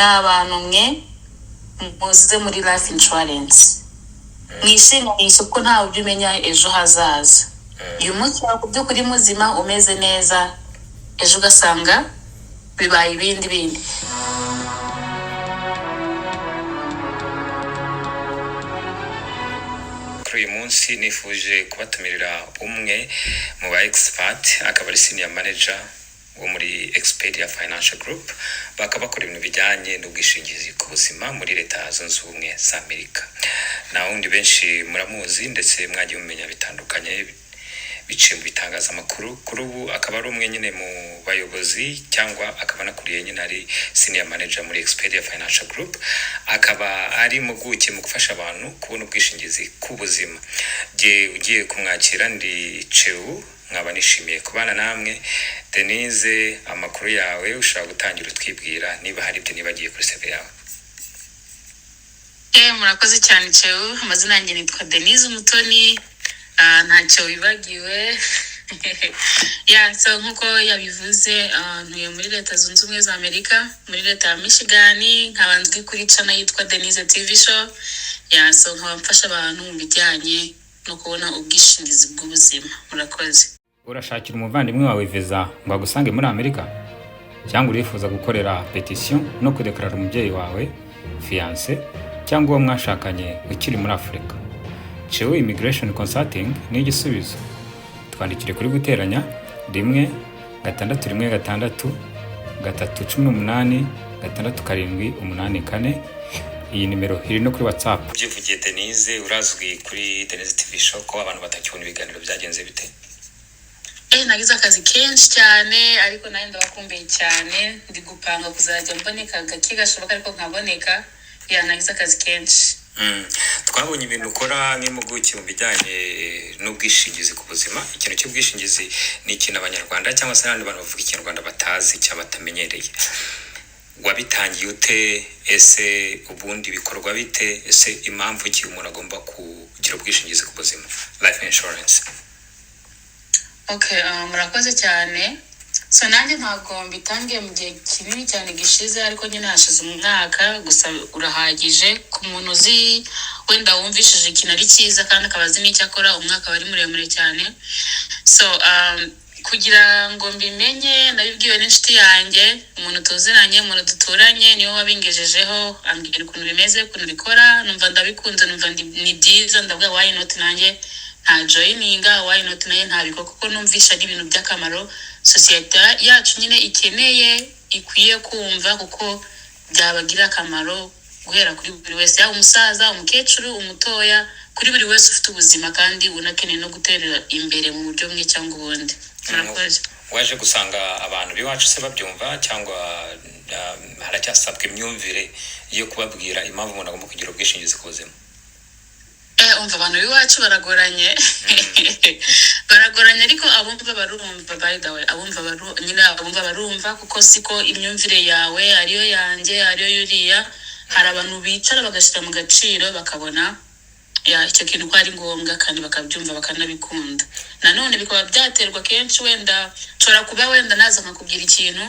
n'abantu mwe muze muri life insurance mwishinganishe kuko ntawe ujya umenya ejo hazaza. uyu munsi ku by'ukuri muzima umeze neza, ejo ugasanga bibaye ibindi. Kuri uyu munsi nifuje kubatumirira umwe mu ba expert, akaba ari senior manager wo muri Expedia Financial Group, bakaba bakora ibintu bijyanye n'ubwishingizi ku buzima muri Leta Zunze Ubumwe za Amerika. Na wundi benshi muramuzi ndetse mwagiye mumenya bitandukanye biciye mu bitangazamakuru. Kuri ubu akaba ari umwe nyine mu bayobozi cyangwa akaba nakuriye nyine ari senior manager muri Expedia Financial Group, akaba ari muguke mu gufasha abantu kubona ubwishingizi ku buzima. Ugiye kumwakira ndi Cheu, nkaba nishimiye kubana namwe. Denise, amakuru yawe ushaka gutangira utwibwira niba hari ibyo nibagiye kuri CV yawe. Murakoze cyane Cheu, amazina yanjye nitwa Denise Umutoni. Ntacyo wibagiwe. So nkuko yabivuze, ntuye muri Leta Zunze Ubumwe za Amerika, muri Leta ya Michigan, nkabanzwe kuri channel yitwa Denise TV Show. So nkaba mfasha abantu mu bijyanye no kubona ubwishingizi bw'ubuzima. Murakoze. Urashakira umuvandimwe wawe visa ngo agusange muri Amerika, cyangwa urifuza gukorera petition no kudekarara umubyeyi wawe, fiancé cyangwa uwo mwashakanye ukiri muri Afurika? Cheu Immigration Consulting ni igisubizo. Twandikire kuri guteranya 1-616-318-674. Iyi nimero iri no kuri WhatsApp. Byivugiye Denise, urazwi kuri Denise TV Show, ko abantu batakibona ibiganiro byagenze bite? Nagize akazi kenshi cyane, ariko nayo ndabakumbuye cyane. Ndi gupanga kuzajya mboneka gake gashoboka, ariko nkaboneka. Nagize akazi kenshi. Twabonye ibintu ukora nk'impuguke mu bijyanye n'ubwishingizi ku buzima. Ikintu cy'ubwishingizi ni ikintu Abanyarwanda cyangwa se n'abandi bantu bavuga Ikinyarwanda batazi cyangwa batamenyereye. Wabitangiye ute? Ese ubundi bikorwa bite? Ese impamvu iki umuntu agomba kugira ubwishingizi ku buzima, life insurance? Murakoze cyane. So nanjye ntabwo mbitangiye mu gihe kinini cyane gishize, ariko nyine hashize umwaka gusa urahagije. Ku muntu uzi wenda wumvishije ikintu ari cyiza kandi akaba azi n'icyo akora, umwaka wari muremure cyane. So kugira ngo mbimenye nabibwiwe n'inshuti yanjye, umuntu tuziranye, umuntu duturanye, niwe wabingejejeho, ambwira ukuntu bimeze, ukuntu bikora. Numva ndabikunze, numva ni byiza, ndavuga why not nanjye nta joininga, why not naye ntabiko, kuko numvisha ari ibintu by'akamaro sosiyete yacu nyine ikeneye, ikwiye kumva, kuko byabagira akamaro guhera kuri buri wese, yaba umusaza, umukecuru, umutoya, kuri buri wese ufite ubuzima kandi unakeneye no guterera imbere mu buryo bumwe cyangwa ubundi. Murakoze. Waje gusanga abantu biwacu se babyumva cyangwa haracyasabwa imyumvire yo kubabwira impamvu umuntu agomba kugira ubwishingizi ku buzima? Umva abantu biwacu baragoranye. Baragoranye, ariko abumva barumva. By the way, abumva barumva, kuko siko imyumvire yawe ariyo yanjye, ariyo yuriya. Hari abantu bicara bagashyira mu gaciro, bakabona icyo kintu ko ari ngombwa kandi bakabyumva bakanabikunda. Nanone bikaba byaterwa kenshi, wenda nshobora kuba wenda naza nkakubwira ikintu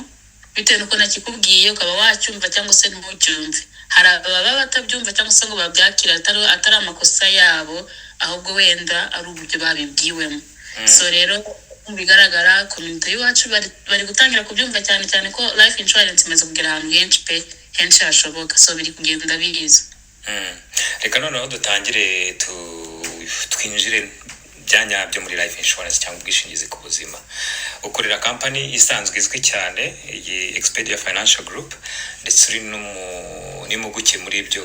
bitewe nuko nakikubwiye ukaba wacyumva cyangwa se ntucyumve. Hari ababa batabyumva cyangwa se ngo babyakira atari amakosa yabo, ahubwo wenda ari uburyo babibwiwemo. So rero bigaragara community yacu bari gutangira kubyumva cyane cyane ko life insurance imaze kugera ahantu henshi hashoboka. So biri kugenda biza. Reka noneho dutangire twinjire byanya byo muri life insurance cyangwa ubwishingizi ku buzima. Ukorera company isanzwe izwi cyane, iyi Expedia Financial Group, ndetse uri n'impuguke muri ibyo.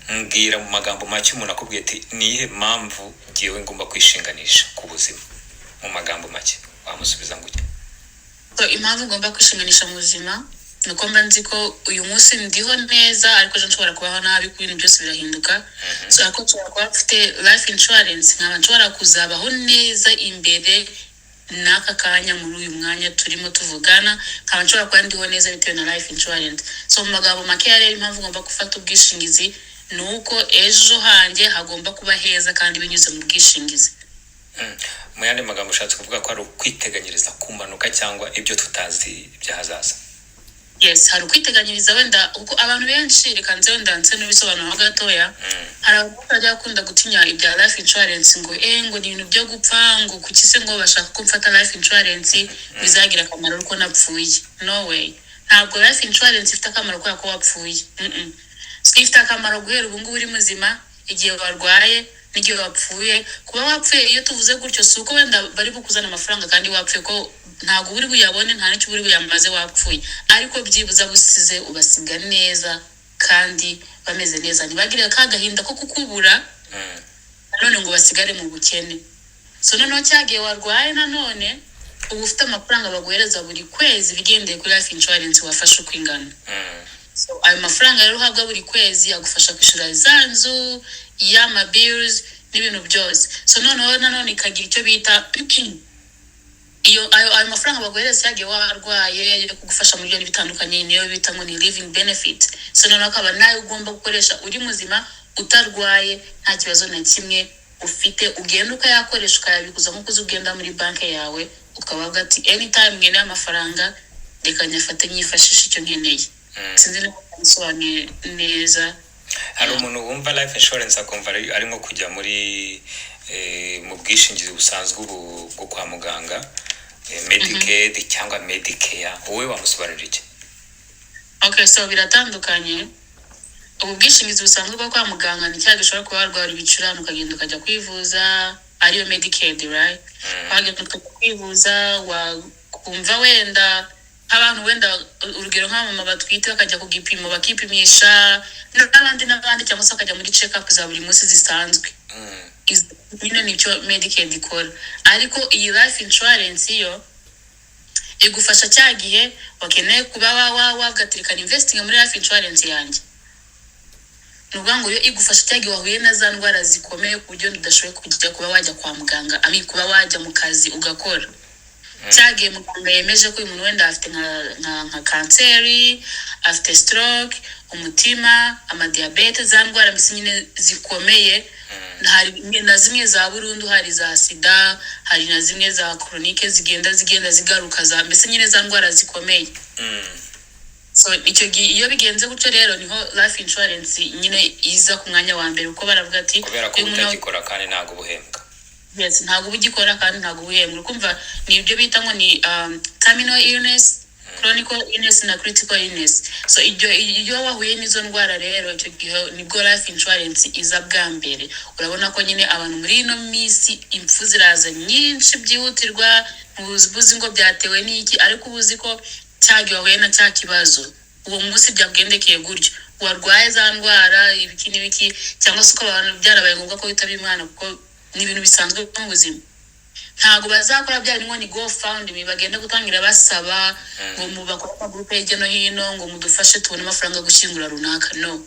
Mbwira mu magambo make umuntu akubwiye ati nihe mpamvu ngiyewe ngomba kwishinganisha ku buzima, mu magambo make wamusubiza ngo ujye? So impamvu ngomba kwishinganisha mu buzima nuko mba nzi ko uyu munsi ndiho neza, ariko ejo nshobora kubaho nabi, ku bintu byose birahinduka. So ariko nshobora kuba mfite life insurance, nkaba nshobora kuzabaho neza imbere n'aka kanya, muri uyu mwanya turimo tuvugana, nkaba nshobora kuba ndiho neza bitewe na life insurance. So mu magambo make rero impamvu ngomba gufata ubwishingizi nuko ejo hanjye hagomba kuba heza kandi binyuze mu bwishingizi. Mu yandi magambo ushatse kuvuga ko ari ukwiteganyiriza kumanuka cyangwa ibyo tutazi by'ahazaza? yes hari ukwiteganyiriza wenda uko abantu benshi reka nze wenda nse n'ibisobanuro gatoya hari abantu bajya bakunda gutinya ibya life insurance ngo ngo ni ibintu byo gupfa ngo kuki se ngo bashaka ko mfata life insurance bizagira akamaro uko napfuye. No way, ntabwo life insurance ifite akamaro kubera ko wapfuye. Ifite akamaro guhera ubu ngubu uri muzima, igihe warwaye n'igihe wapfuye. Kuba wapfuye iyo tuvuze gutyo si uko wenda bari bukuzana amafaranga kandi wapfuye ko ntabwo uri buyabone, nta n'icyo uri buyamaze wapfuye, ariko byibuza busize ubasiga neza kandi bameze neza, ntibagire ka gahinda ko kukubura none ngo basigare mu bukene. So noneho cyagiye warwaye nanone ubu ufite amafaranga baguhereza buri kwezi bigendeye kuri life insurance wafashe uko ingana. So ayo mafaranga rero uhabwa buri kwezi agufasha kwishyura za nzu, y'ama bills n'ibintu byose. So noneho nanone ikagira icyo bita ayo mafaranga baguhereza yagiye warwaye yo kugufasha mu bintu bitandukanye, niyo bita ngo ni living benefit. So noneho akaba nayo ugomba gukoresha uri muzima utarwaye nta kibazo na kimwe ufite, ugenda ukayakoresha ukayabikuza nk'uko ugenda muri banki yawe ukavuga ati anytime nkeneye amafaranga reka nyafate nyifashisha icyo nkeneye. Sinzi niba bisobanuye neza. Hari umuntu wumva life insurance akumva ari nko kujya muri mu bwishingizi busanzwe bwo kwa muganga, Medicaid cyangwa Medicare, wowe wamusobanurira iki? Okay, so biratandukanye. Ubu bwishingizi busanzwe bwo kwa muganga ni cyaga gishobora kuba warwara ibicurane ukagenda ukajya kwivuza, ariyo Medicaid, right? Wagenda kwivuza wakumva wenda abantu wenda urugero nk'abamama batwite bakajya ku gipimo bakipimisha n'abandi cyangwa se bakajya muri check up za buri munsi zisanzwe. Nyine nicyo Medicaid ikora. Ariko iyi life insurance yo igufasha cyagihe wakeneye kuba wagatirikana investing muri life insurance yanjye. Nuvuga ngo yo igufasha cyagihe wahuye na za ndwara zikomeye ku buryo udashoboye kujya kuba wajya kwa muganga, kuba wajya mu kazi ugakora. Cyagiye muganga yemeje ko uyu muntu wenda afite nka kanseri, afite stroke, umutima, amadiabete, za ndwara mbese nyine zikomeye. Hari na zimwe za burundu, hari za sida, hari na zimwe za chronique zigenda zigaruka za mbese nyine za ndwara zikomeye. So iyo bigenze gutyo rero niho life insurance nyine iza ku mwanya wa mbere uko baravuga ati kubera ko utagikora kandi ntago buhembwa. Yes, ntago ubugikora kandi ntago buhembwa. Kumva ni ibyo bita ngo ni terminal illness, chronic illness na critical illness. So iyo wahuye n'izo ndwara rero icyo gihe nibwo life insurance iza bwa mbere. Urabona ko nyine abantu muri ino minsi impfu ziraza nyinshi byihutirwa, ubuzi ngo byatewe n'iki, ariko ubuzi ko cyagiye wahuye na cya kibazo uwo munsi byagendekeye gutyo warwaye za ndwara ibiki cyangwa se uko abantu byarabaye ngombwa ko bitaba imana kuko ni ibintu bisanzwe mu buzima. Ntago bazakora byari ngo ni GoFundMe bagenda gutangira basaba ngo mubakora groupe hirya no hino ngo mudufashe tubone amafaranga gushyingura runaka. No,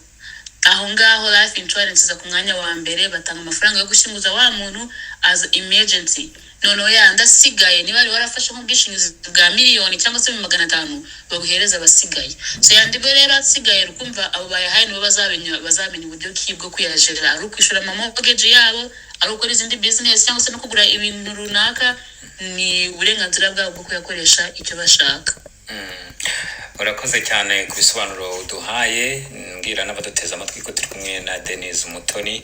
aho ngaho life insurance za ku mwanya wa mbere, batanga amafaranga yo gushyinguza wa muntu as emergency. Noneho yandasigaye niba ari warafashe nk'ubwishingizi bwa miliyoni cyangwa se 500 baguhereza abasigaye. So yandibwe rero asigaye rukumva abo bayahaye nibo bazamenya uburyo bwo kuyajera, ari ukwishura mortgage yabo, ari ukora izindi business cyangwa se no kugura ibintu runaka. Ni uburenganzira bwabo bwo kuyakoresha icyo bashaka. Urakoze cyane ku bisobanuro uduhaye. Mbwira n'abaduteza amatwi ko turi kumwe na Denise Umutoni,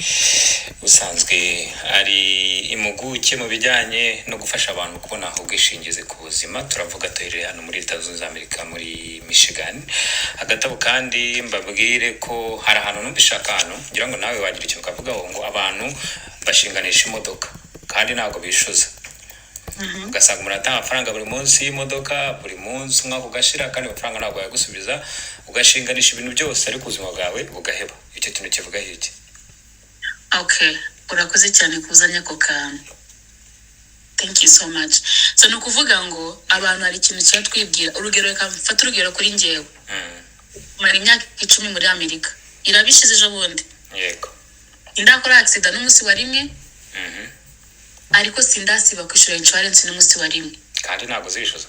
usanzwe ari impuguke mu bijyanye no gufasha abantu kubona ubwishingizi ku buzima. Turavuga tuhereye hano muri Leta Zunze Amerika muri Michigan. Agatabo kandi mbabwire ko hari ahantu numvishaka hano ngira ngo nawe wagira ikintu ukavugaho ngo abantu bashinganisha imodoka kandi ntabwo bishuza. Ugasanga umuntu atanga amafaranga buri munsi y'imodoka, buri munsi umwaka ugashira kandi amafaranga ntabwo yagusubiza, ugashinganisha ibintu byose ariko ubuzima bwawe bugaheba. Icyo kintu kivuga iki? Okay, urakoze cyane kuzanya ako kantu. Thank you so much. So no kuvuga ngo abantu hari ikintu cyo twibwira. Urugero reka mfata urugero kuri njyewe. Mara imyaka 10 muri Amerika. Irabishize ejo bundi. Yego. Indakora accident n'umunsi wa rimwe. Ariko sindasiba kwishura insurance n'umunsi wa rimwe. Kandi ntabwo zishuza.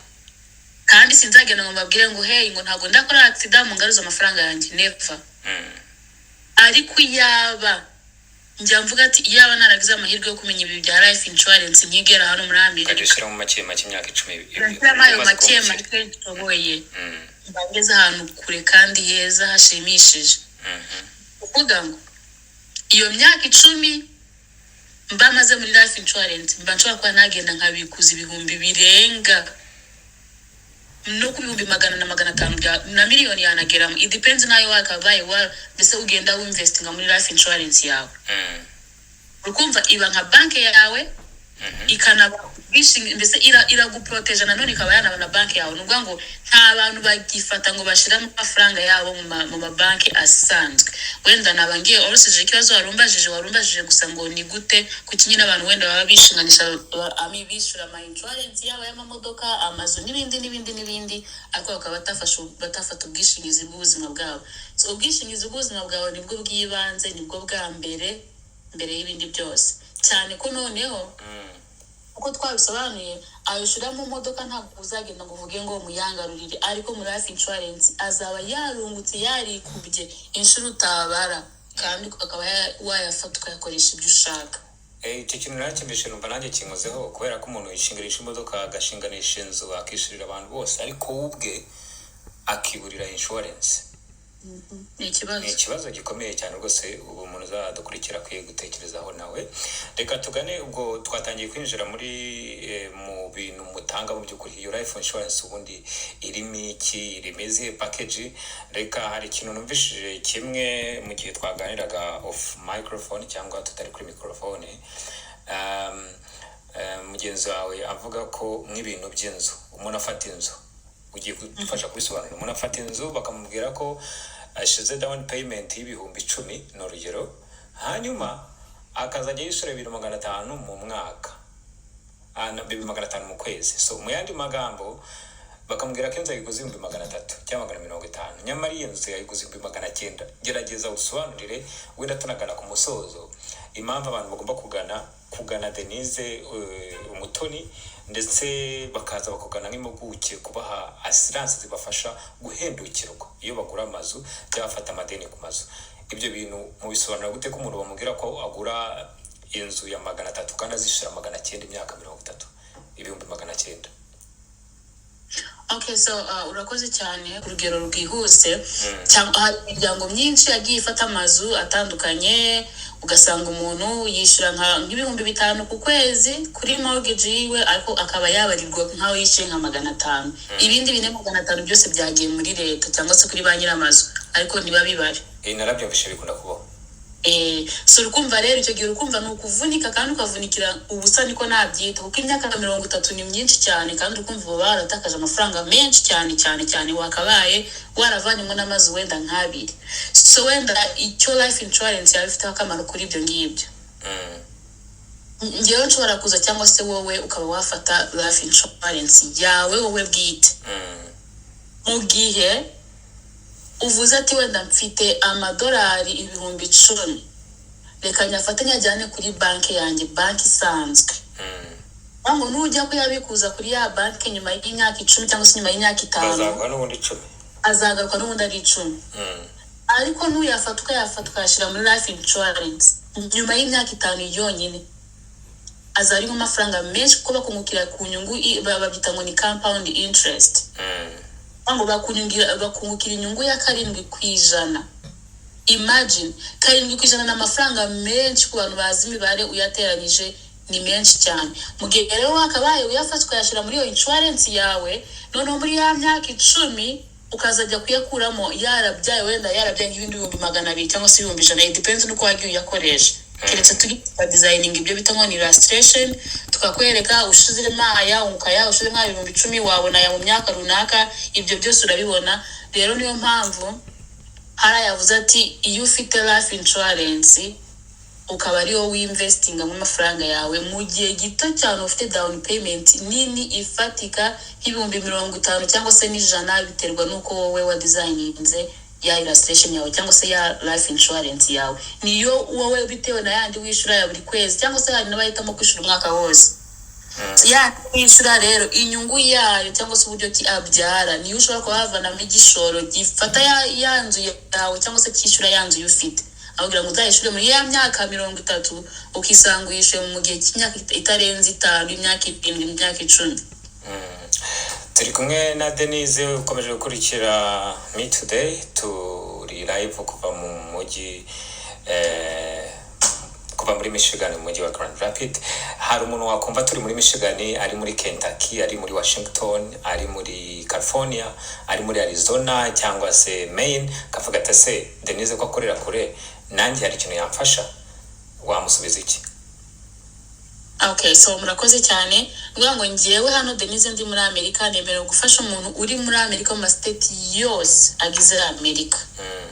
Kandi sinzagenda ngo mbabwire ngo hey ngo ntabwo ndakora accident mu ngaruza amafaranga yanjye, never. Ariko yaba njya mvuga ati yaba naragize amahirwe yo kumenya ibi bya life insurance nkigera hano muri Amerika. Kajishira mu make imyaka 10 Ndashyiramo ayo make toboye. mbageze ahantu kure kandi heza hashimishije. Uvuga ngo iyo myaka 10 mba maze muri life insurance mba nshobora kuba nagenda nkabikuza ibihumbi birenga no ku bihumbi 500 na miliyoni yanageramo. It depends nayo wakabaye mbese ugenda winvestinga muri life insurance yawe. Urukumva iba nka banki yawe ikanaba mbese iraguproteja nanone ikaba yanaba na banki yawe. Nubwo ngo nta bantu bagifata ngo bashira amafaranga yabo mu mabanki asanzwe. Wenda nabangiye orosije ikibazo warumbajije gusa ngo ni gute kuki n'abantu wenda baba bishinganisha bishura ama insurance yabo y'amamodoka, amazu n'ibindi ariko bakaba batafata ubwishingizi bw'ubuzima bwabo. So ubwishingizi bw'ubuzima bwawe nibwo bw'ibanze, nibwo bwa mbere y'ibindi byose. Cyane ko noneho uko twabisobanuye ayushura mu modoka ntabwo uzagenda ngo uvuge ngo muyangarurire, ariko muri life insurance azaba yarungutse yarikubye inshuro utabara kandi akaba wayafata ukayakoresha ibyo ushaka. Icyo kintu nakimbishe numva nanjye kinkozeho kubera ko umuntu yishinganisha imodoka agashinganisha inzu akishurira abantu bose ariko ubwe akiburira insurance. Ni ikibazo gikomeye cyane rwose. Ubu umuntu uzadukurikira akwiye gutekerezaho nawe. Reka tugane ubwo twatangiye kwinjira muri mu bintu mutanga mu by'ukuri. Iyo life insurance ubundi irimo iki, rimeze package. Reka hari ikintu numvishije kimwe mu gihe twaganiraga off microphone cyangwa tutari kuri microphone. Mugenzi wawe avuga ko nk'ibintu by'inzu umuntu afata inzu ugiye kudufasha kubisobanura. Umuntu afata inzu bakamubwira ko ashize down payment y'ibihumbi 10 n'urugero, hanyuma akazajya yishyura 500 mu mwaka, 500 mu kwezi. So mu yandi magambo bakamubwira ko inzu yayiguze 300 cyangwa 150, nyamara iyo nzu yayiguze 900. Gerageza usobanurire wenda tunagana ku musozo impamvu abantu bagomba kugana Denise Umutoni ndetse bakaza bakugana nk'impuguke kubaha assurance zibafasha guhendukirwa iyo bagura amazu cyangwa bafata amadeni ku mazu. Ibyo bintu mu bisobanura gute ko umuntu bamubwira ko agura inzu ya 300 kandi azishura 900 imyaka 30, ibihumbi 900? Okay, so urakoze cyane urugero rwihuse. Cyangwa imiryango myinshi yagiye ifata amazu atandukanye, ugasanga umuntu yishyura nk'ibihumbi 5 ku kwezi kuri mortgage yiwe ariko akaba yabarirwa nkaho yishyuye nka 500. Ibindi 500 byose byagiye muri leta cyangwa se kuri ba nyir'amazu ariko ntibabibare. Narabyumvishe bikunda kubaho. So urukumva rero icyo gihe urukumva ni ukuvunika kandi ukavunikira ubusa niko nabyita, kuko imyaka 30 ni myinshi cyane kandi urukumva uba waratakaje amafaranga menshi cyane wakabaye waravanyemo n'amazu wenda nk'abiri. So wenda icyo life insurance yawe ifite akamaro kuri ibyo ngibyo. Ngewe nshobora kuza cyangwa se wowe ukaba wafata life insurance yawe wowe bwite. Mu gihe uvuze ati wenda mfite amadolari 10,000, reka nyafate nyajyane kuri banki yanjye, banki isanzwe. Ngo nujya kuyabikuza kuri ya banki nyuma y'imyaka 10 cyangwa se nyuma y'imyaka 5 azagaruka n'ubundi 10. Azagaruka n'ubundi ari 10. Ariko nuyafata ukayashyira muri life insurance nyuma y'imyaka 5 yonyine azari nk'amafaranga menshi kuko bakungukira ku nyungu babyita ngo ni compound interest. Ngo bakungukira inyungu ya 7%. Imagine 7% n'amafaranga menshi ku bantu bazi imibare uyateranyije ni menshi cyane. Mu gihe rero wakabaye uyafata ukayashyira muri iyo insurance yawe, none muri ya myaka 10 ukazajya kuyakuramo yarabyaye wenda yarabyaye nk'ibindi 200 cyangwa se 100. It depends nuko wagiye uyakoresha. Keretse tugita designing ibyo bita ngo ni illustration, tukakwereka ushize maya ukaya ushize nka 10,000 wabona ya mu myaka runaka, ibyo byose urabibona. Rero niyo mpamvu yavuze ati iyo ufite life insurance ukaba ariyo winvestinga mu mafaranga yawe mu gihe gito cyane, ufite down payment nini ifatika nk'ibihumbi 50 cyangwa se 100 biterwa nuko wowe wa designinze ya illustration yawe cyangwa se ya life insurance yawe. Niyo wowe bitewe na yandi wishura ya buri kwezi cyangwa se hari n'abahitamo kwishura umwaka wose. Ya wishura rero inyungu yayo cyangwa se uburyo ki abyara niyo ushobora kuhavana mu gishoro gifata yanzu yawe cyangwa se cyishura yanzu ufite. Avugira ngo uzayishure muri ya myaka 30 ukisanga uyishuye mu gihe cy'imyaka itarenze 5, imyaka 7, imyaka 10. turi kumwe na Denise ukomeje gukurikira Me Today, turi live kuva mu mujyi kuva muri Michigan mu mujyi wa Grand Rapids. Hari umuntu wakumva turi muri Michigan, ari muri Kentucky, ari muri Washington, ari muri California, ari muri Arizona cyangwa se Maine, kavuga ati se Denise ko akorera kure, nanjye hari ikintu yamfasha, wamusubiza iki? Okay, so murakoze cyane. Nguvuga ngo ngiyewe hano Denise ndi muri Amerika, nemerewe gufasha umuntu uri muri Amerika mu state yose agize Amerika.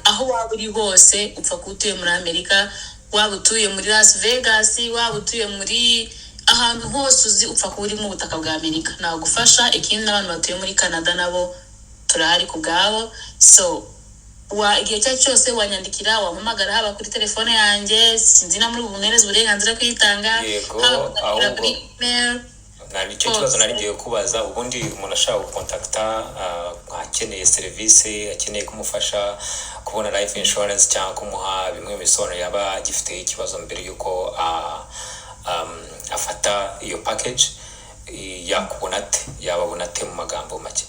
Aho waba uri hose, upfa kutuye muri Amerika, waba utuye muri Las Vegas, waba utuye muri ahantu hose uzi, upfa kuba uri mu butaka bwa Amerika. Nagufasha. Ikindi n'abantu batuye muri Canada nabo turahari ku bwabo. So igihe cyose wanyandikira, wampamagara haba kuri telefone yanjye, sinzi na muri ubunereza uburenganzira kwitanga, haba kuri email. Nicyo kibazo nari ngiye kubaza. Ubundi umuntu ashaka gukontakta akeneye serivisi, akeneye kumufasha kubona life insurance cyangwa kumuha bimwe mu bisobanuro yaba gifite ikibazo mbere yuko afata iyo package, yakubona ate, yababona ate mu magambo make?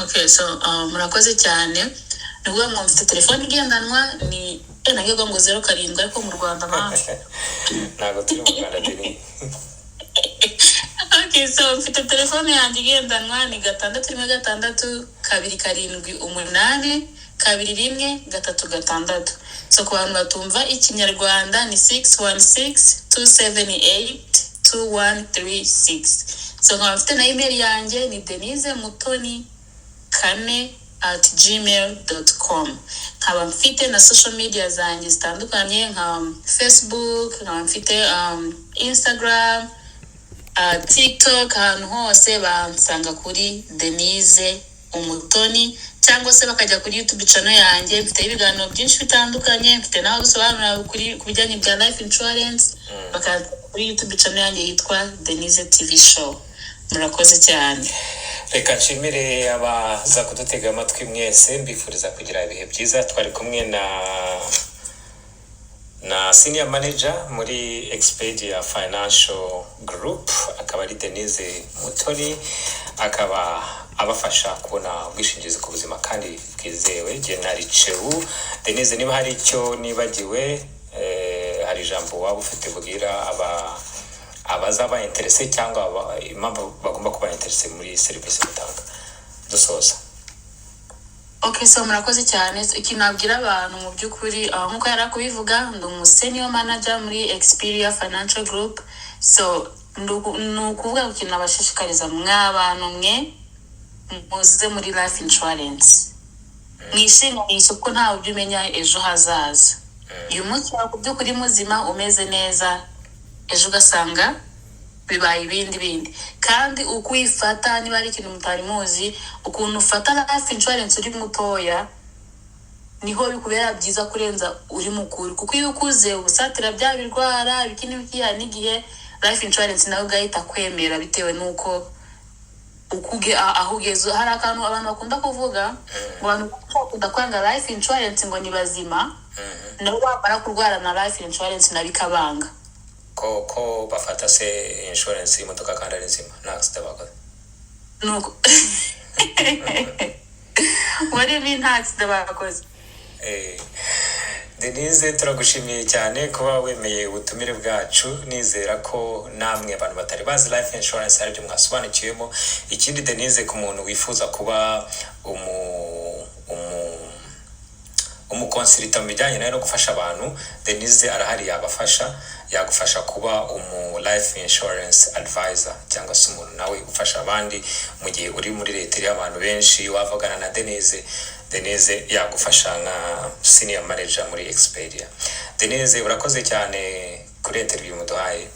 Okay, so murakoze cyane. Nuvuga ngo mfite telefone igendanwa ni nagego ngo 07 ariko mu Rwanda ntago turi mu Rwanda deni. Okay, so mfite telefone yanjye igendanwa ni 616 278 21 so ku bantu batumva ikinyarwanda ni 616 278 2136. So nkaba mfite na email yanjye ni denisemutoni4@gmail.com. nkaba mfite na social media zanjye zitandukanye nka Facebook, nkaba mfite Instagram, TikTok, ahantu hose bansanga kuri Denise Umutoni, cyangwa se bakajya kuri YouTube channel yanjye. Mfite ibiganiro byinshi bitandukanye, mfite naho gusobanura kuri kubijyanye bya life insurance, bakaza kuri YouTube channel yanjye yitwa Denise TV Show. Murakoze cyane. Reka nshimire abaza kudutega amatwi mwese, mbifuriza kugira ibihe byiza. Twari kumwe na senior manager muri Expedia Financial Group, akaba ari Denise Mutoni, akaba abafasha kubona ubwishingizi ku buzima kandi bwizewe. Genari Cheu. Denise, niba hari icyo nibagiwe, hari ijambo waba ufite kugira abazaba interese cyangwa impamvu bagomba kuba interese muri service mutanga dusoza? Okay, so murakoze cyane. Ikintu nabwira abantu mu by'ukuri, nkuko yari kubivuga, ndi senior manager muri Expedia Financial Group. So nukuvuga ikintu nabashishikariza mw'abantu mwe muze muri life insurance, mwishinganishe kuko ntawe umenya ejo hazaza. Uyu munsi waba by'ukuri muzima umeze neza, ejo ugasanga bibaye ibindi. Kandi ukwifata, niba ari ikintu mutari muzi, ukuntu ufata life insurance uri mutoya niho bikubera byiza kurenza uri mukuru, kuko iyo ukuze ubusatira bya birwara bikini bikiya n'igihe life insurance nawe ugahita kwemera bitewe nuko ukuge aho ugeze. Hari akantu abantu bakunda kuvuga, abantu bakunda kwanga life insurance ngo ni bazima, nabo bamara kurwara na life insurance nabikabanga ko bafata se insurance y'imodoka kandi ari nzima, nta accident bakoze nuko wari nta accident bakoze. Denise, turagushimiye cyane kuba wemeye ubutumire bwacu. Nizera ko namwe abantu batari bazi life insurance hari byo mwasobanukiwemo. Ikindi Denise, ku muntu wifuza kuba umukonsultant mu bijyanye no gufasha abantu, Denise arahari, yagufasha kuba life insurance advisor cyangwa se umuntu nawe ufasha abandi mu gihe uri muri leta y'abantu benshi. Wavugana na Denise yagufasha nka senior manager muri Expedia. Denise, urakoze cyane kuri interview muduhaye.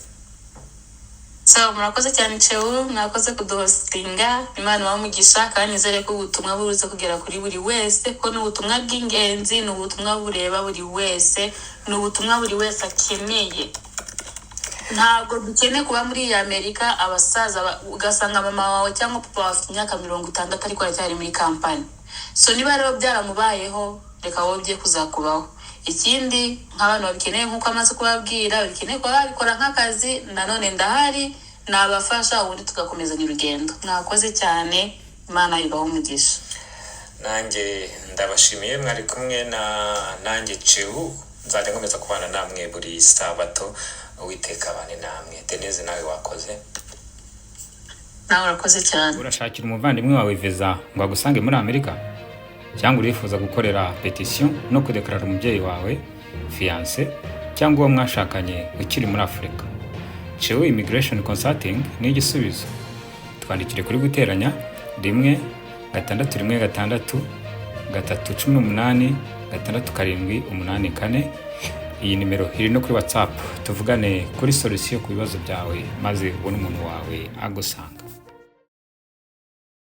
So murakoze cyane Cheu, mwakoze kuduhostinga. Imana bamugisha kandi nizere ko ubutumwa buruze kugera kuri buri wese, ko n'ubutumwa bw'ingenzi, n'ubutumwa bureba buri wese, n'ubutumwa buri wese akeneye. Ntabwo dukeneye kuba muri Amerika abasaza ugasanga mama wawe cyangwa papa wawe afite imyaka 60 ariko aracyari muri kampani. So niba rero byaramubayeho, reka wowe bye kuzakubaho. Ikindi nk'abantu babikeneye nkuko amaze kubabwira, bikeneye kuba babikora nk'akazi, nanone ndahari nabafasha ubundi tugakomezanya urugendo. Mwakoze cyane, Imana ibahe umugisha. nanjye ndabashimiye mwari kumwe nanjye Cewu, nzajya nkomeza kubana namwe buri sabato. Uwiteka abane namwe. Denise nawe wakoze. Nawe urakoze cyane. Urashakira umuvandimwe wawe viza ngo agusange muri Amerika, cyangwa urifuza gukorera petition no kudekarara umubyeyi wawe, fiancé cyangwa uwo mwashakanye ukiri muri Afurika, Cewu Immigration Consulting ni igisubizo. Twandikire kuri guteranya 1-616-318-674. Iyi nimero iri no kuri WhatsApp. Tuvugane kuri solution ku bibazo byawe maze ubone umuntu wawe agusanga.